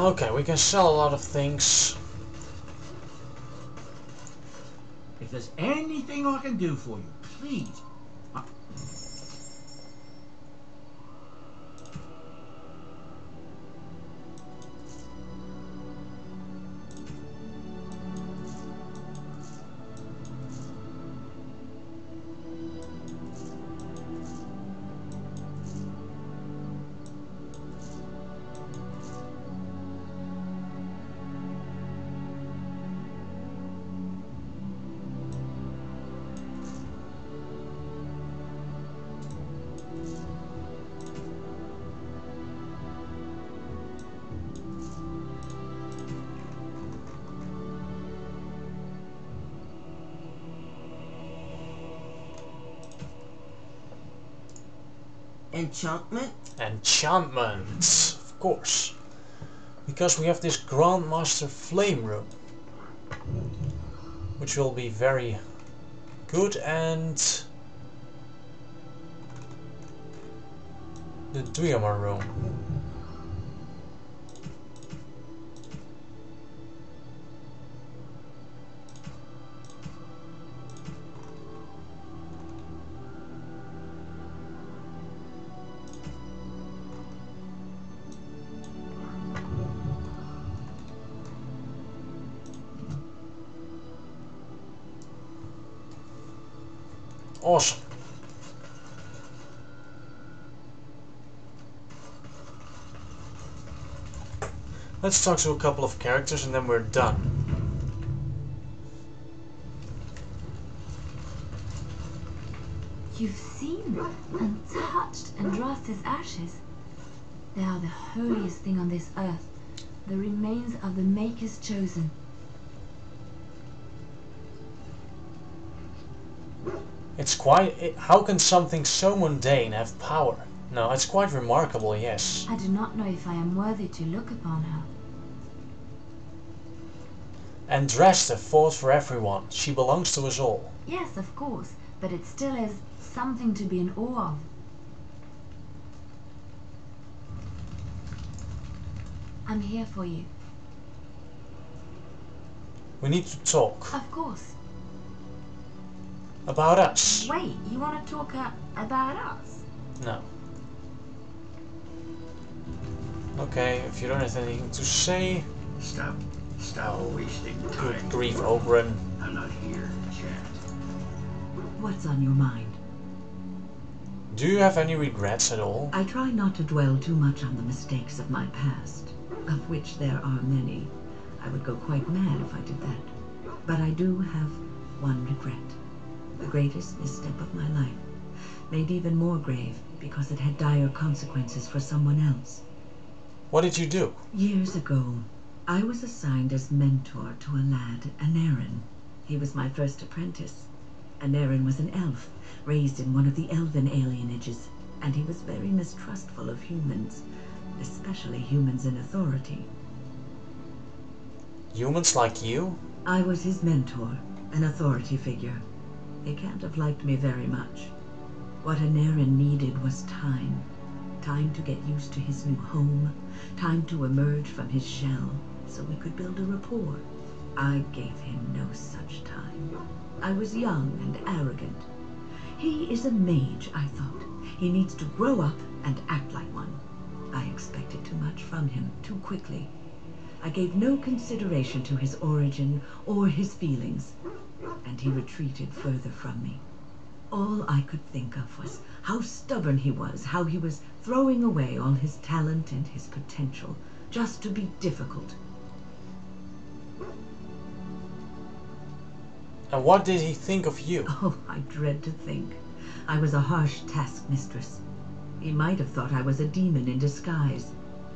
Okay, we can sell a lot of things. If there's anything I can do for you, please. Enchantment? Enchantments, of course. Because we have this Grandmaster Flame Room, which will be very good, and the Dwemer Room. Awesome. Let's talk to a couple of characters and then we're done. You've seen and touched Andraste's ashes. They are the holiest thing on this earth, the remains of the Maker's chosen. It's quite... How can something so mundane have power? No, it's quite remarkable, yes. I do not know if I am worthy to look upon her. Andraste fought for everyone. She belongs to us all. Yes, of course, but it still is something to be in awe of. I'm here for you. We need to talk. Of course. About us. Wait, you want to talk about us? No. Okay, if you don't have anything to say... Stop wasting time. Good grief, Oberon. I'm not here to chat. What's on your mind? Do you have any regrets at all? I try not to dwell too much on the mistakes of my past, of which there are many. I would go quite mad if I did that. But I do have one regret. The greatest misstep of my life, made even more grave because it had dire consequences for someone else. What did you do? Years ago, I was assigned as mentor to a lad, Anarin. He was my first apprentice. Anarin was an elf, raised in one of the elven alienages, and he was very mistrustful of humans, especially humans in authority. Humans like you? I was his mentor, an authority figure. He can't have liked me very much. What Anarin needed was time. Time to get used to his new home. Time to emerge from his shell so we could build a rapport. I gave him no such time. I was young and arrogant. He is a mage, I thought. He needs to grow up and act like one. I expected too much from him too quickly. I gave no consideration to his origin or his feelings, and he retreated further from me. All I could think of was how stubborn he was, how he was throwing away all his talent and his potential just to be difficult. And what did he think of you? Oh, I dread to think. I was a harsh taskmistress. He might have thought I was a demon in disguise.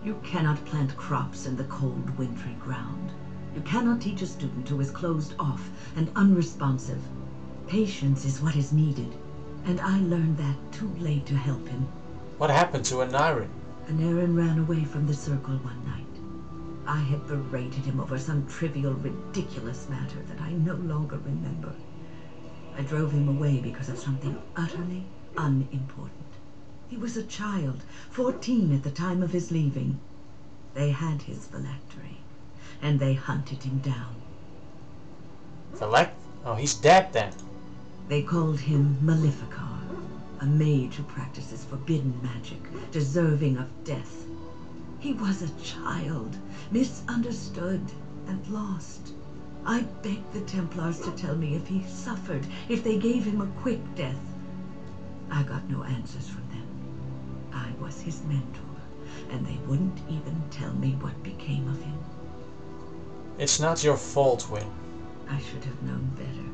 You cannot plant crops in the cold, wintry ground. You cannot teach a student who is closed off and unresponsive. Patience is what is needed, and I learned that too late to help him. What happened to Anarin? Anarin ran away from the circle one night. I had berated him over some trivial, ridiculous matter that I no longer remember. I drove him away because of something utterly unimportant. He was a child, 14 at the time of his leaving. They had his phylactery, and they hunted him down. Oh, he's dead then. They called him Maleficar, a mage who practices forbidden magic, deserving of death. He was a child, misunderstood and lost. I begged the Templars to tell me if he suffered, if they gave him a quick death. I got no answers from them. I was his mentor, and they wouldn't even tell me what became of him. It's not your fault, Win. I should have known better.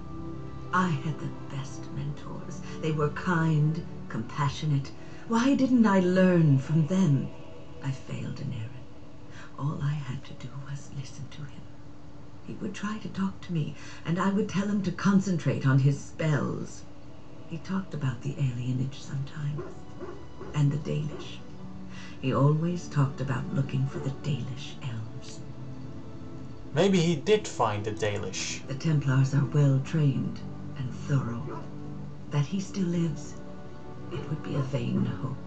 I had the best mentors. They were kind, compassionate. Why didn't I learn from them? I failed in Aaron. All I had to do was listen to him. He would try to talk to me, and I would tell him to concentrate on his spells. He talked about the alienage sometimes, and the Dalish. He always talked about looking for the Dalish elves. Maybe he did find the Dalish. The Templars are well trained and thorough. That he still lives, it would be a vain hope.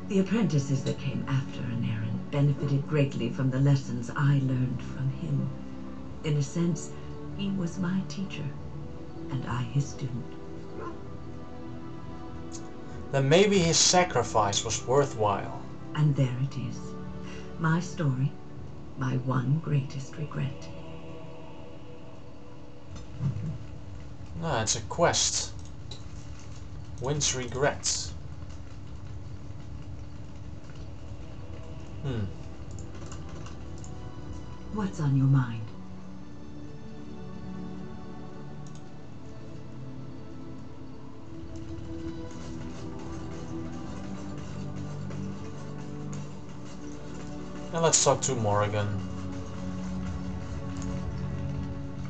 The apprentices that came after Anarin benefited greatly from the lessons I learned from him. In a sense, he was my teacher, and I his student. Then maybe his sacrifice was worthwhile. And there it is. My story, my one greatest regret. Ah, it's a quest. Win's regrets. What's on your mind? Now let's talk to Morrigan.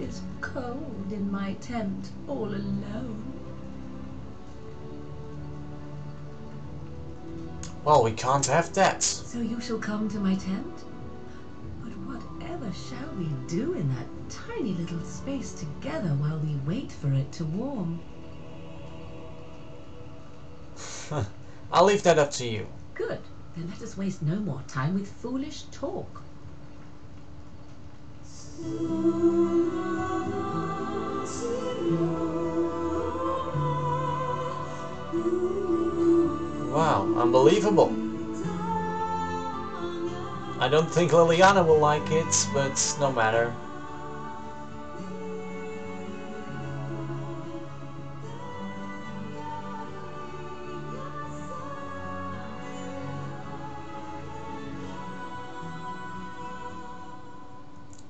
It's cold in my tent, all alone. Well, we can't have that. So you shall come to my tent? But whatever shall we do in that tiny little space together while we wait for it to warm? I'll leave that up to you. Good. Then let us waste no more time with foolish talk. Wow, unbelievable. I don't think Liliana will like it, but no matter.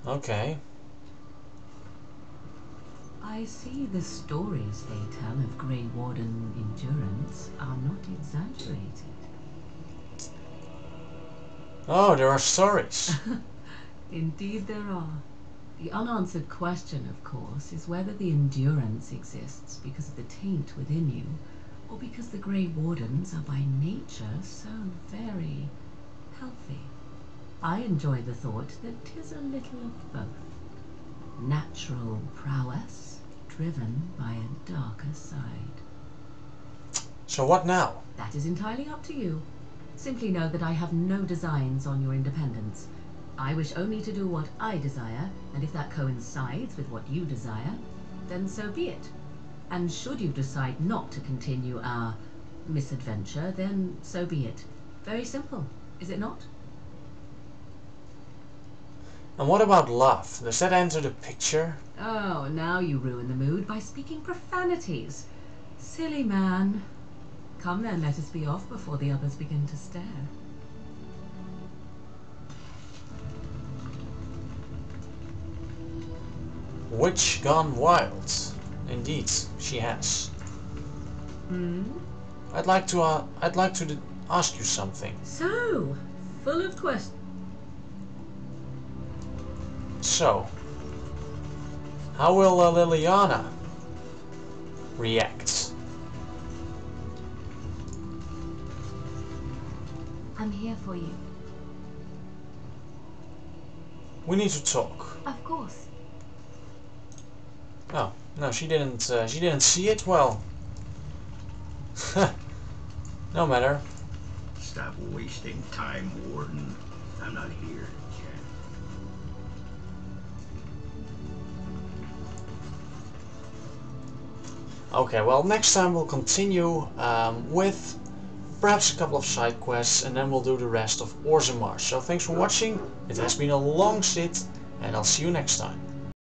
Okay. I see the stories they tell of Grey Warden endurance are not exaggerated. Oh, there are stories. Indeed there are. The unanswered question, of course, is whether the endurance exists because of the taint within you, or because the Grey Wardens are by nature so very healthy. I enjoy the thought that 'tis a little of both. Natural prowess, driven by a darker side. So what now? That is entirely up to you. Simply know that I have no designs on your independence. I wish only to do what I desire, and if that coincides with what you desire, then so be it. And should you decide not to continue our misadventure, then so be it. Very simple, is it not? And what about love? Does that enter the picture? Oh, now you ruin the mood by speaking profanities. Silly man. Come then, let us be off before the others begin to stare. Witch gone wild. Indeed, she has. I'd like to ask you something. So, full of questions. So, how will Liliana react? I'm here for you. We need to talk. Of course. Oh, no, she didn't see it. Well, no matter. Stop wasting time, Warden. I'm not here yet. Okay, well, next time we'll continue with perhaps a couple of side quests, and then we'll do the rest of Orzammar. So thanks for watching. It has been a long sit, and I'll see you next time.